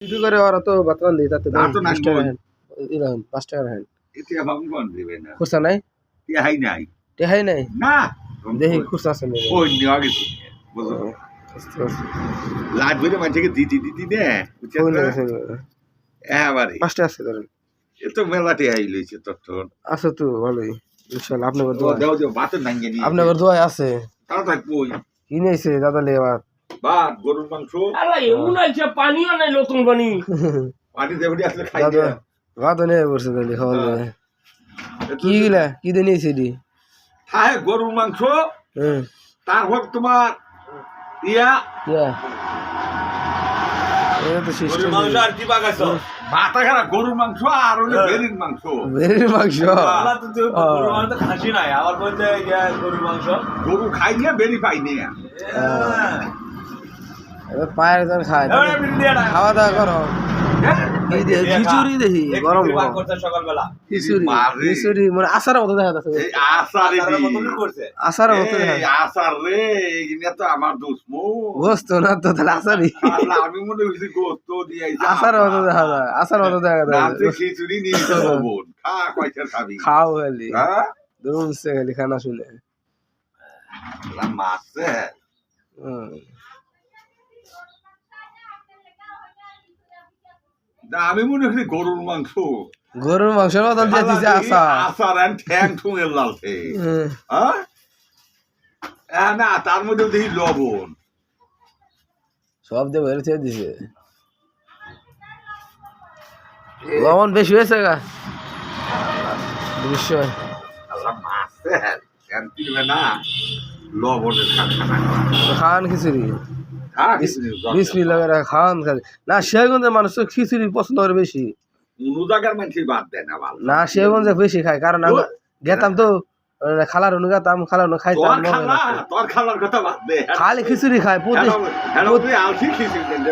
video করে ওরা তো বাতরান দিই তাতে তা তো নাই 5 টাকা হ্যান্ড ইরাম 5 টাকা হ্যান্ড এতিয়া ভাবুন কোন দিবে না খুচরা নাই তিয়াই নাই টেহাই নাই না দেখি খুচরা আছে নেই ওই নিয়া গেছি বুঝো লাট বেরে মাঝে দিদি দে ওই না আছে এবারে 5 টাকা আছে ধরেন এ তো মেলাতে আইলইছে তখন আছে তো ভালোই ইনশাআল্লাহ আপনাদের দোয়া দাও দাও বাত নাই জানি আপনাদের দোয়া আছে তাও তাই কই কিনেছে দাদা লেবার ভাত গরুর মাংস আলা এমন আইছে পানিও নাই নতুন পানি পানি দেবডি আসলে খাই দাদা দে ভাত নেই বসে তাহলে খাওয়া কি গিলা কি দিয়ে নিয়েছে দি হ্যাঁ গরুর মাংস হ্যাঁ তারপর তোমার ইয়া এটা তো গরুর সিস্টেম মাংস আর কি বাগাইছো মাথা খারাপ গরুর মাংস আর হলো বেরির মাংস বেরির মাংস আলা তো গরুর মাংস খাসি নাই আবার বলতে গরুর মাংস গরু খাই নিয়ে বেরি পাই নিয়ে এবার পায়ের জন খায় এবারে বিল দিয়া না খাওয়া দাওয়া করো এই দিয়ে খিচুড়ি দেখি গরম গরম করতে সকালবেলা খিচুড়ি খিচুড়ি মানে আসারের মতো দেখা যাচ্ছে এই আসারে তার মতন করছে আসারের মতো দেখা এই আসার রে এইগুলা তো আমার দুশ্মন গোস্ত না তো তাহলে আসারই আল্লাহ আমি মনে হইছি গোস্ত দিয়ে আসারের মতো দেখা যায় আসার মতো দেখা যায় রাতে খিচুড়ি নিয়ে যাবো বোন খা কয়টা খাবি খাও খালি হ্যাঁ দুমছে খালি খানা শুনে আল্লাহ মারছে আমি মনে হইছি গরুর মাংস গরুর মাংসের বদল দিয়ে দিছে আসার আসার এন্ড ঠ্যাং ঠুঙের লালতে হ্যাঁ না তার মধ্যে দেখি লবণ সব দিয়ে বেরোতে দিছে লবণ বেশি হয়েছে গা নিশ্চয় আল্লাহ মারছে দিবে না লবণের খানা খান খিচুড়ি খা বিসমিল্লাহ করে খান খালি না শেরগঞ্জের মানুষ তো খিচুড়ি পছন্দ করে বেশি কোনো জায়গার মানুষই বাদ দেয় না ভালো না শেরগঞ্জে বেশি খায় কারণ আমরা গেতাম তো খালার অনু গেতাম খালার অনু খাইতাম তোর খালার কথা বাদ দে খালি খিচুড়ি খায়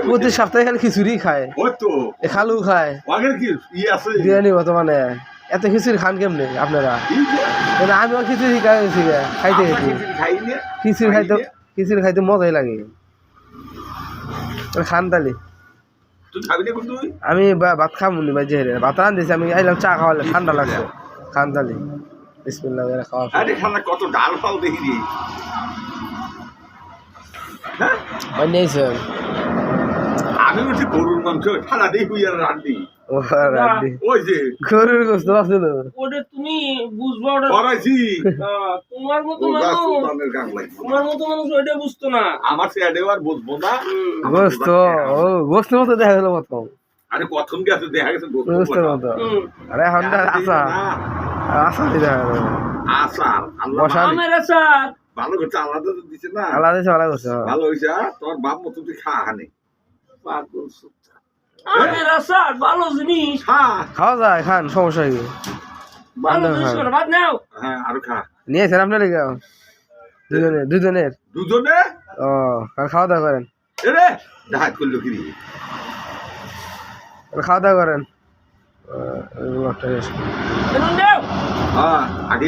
প্রতি সপ্তাহে খালি খিচুড়ি খায় ওই তো খালু খায় আগের কি আছে বিরিয়ানি বর্তমানে এত খিচুড়ি খান কেমনি আপনারা আমিও খিচুড়ি খাইছি খাইতে খিচুড়ি খাইতে মজাই লাগে খান তালি তুই খাবি না কিন্তু আমি ভাত খাবো নি ভাই জেরে ভাত রান দিয়েছি আমি আইলাম চা খাওয়ালে ঠান্ডা লাগছে খান তালি বিসমিল্লাহ করে খাওয়া আরে খানা কত ডাল ফাল দেখি রে ভাই নিয়েছে আমি বলছি গরুর মাংস খানা দিয়ে হুইয়ার রান্নি ও রান্নি ওই যে গরুর গোস্ত আছে তো ওটা তুমি বুঝবা ওটা করাইছি তোমার মতো মানুষ তোমার মতো মানুষ ওইটা বুঝতো না আমার সেটাও আর বুঝবো না গোস্ত ও গোস্ত মতো দেখা গেল প্রথম আরে কখন গেছে দেখা গেছে গোস্তের মতো আরে হন্ডা আসা আসা দেখা গেল আসার আল্লাহ আমার আসার ভালো করছে আলাদা তো দিছে না আলাদা ভালো করছে ভালো হইছে তোর বাপ মতো তুই খা হানে পাগল সুতা আমার আসার ভালো জিনিস খা খাওয়া যায় খান সমস্যা কি ভালো জিনিস করে ভাত নাও হ্যাঁ আর খা নিয়েছেন আপনার লেগে দুজনের দুজনে ও খাওয়া দাওয়া করেন এরে ডাহাত করলো কি খাওয়া দাওয়া করেন নাও হ্যাঁ আগে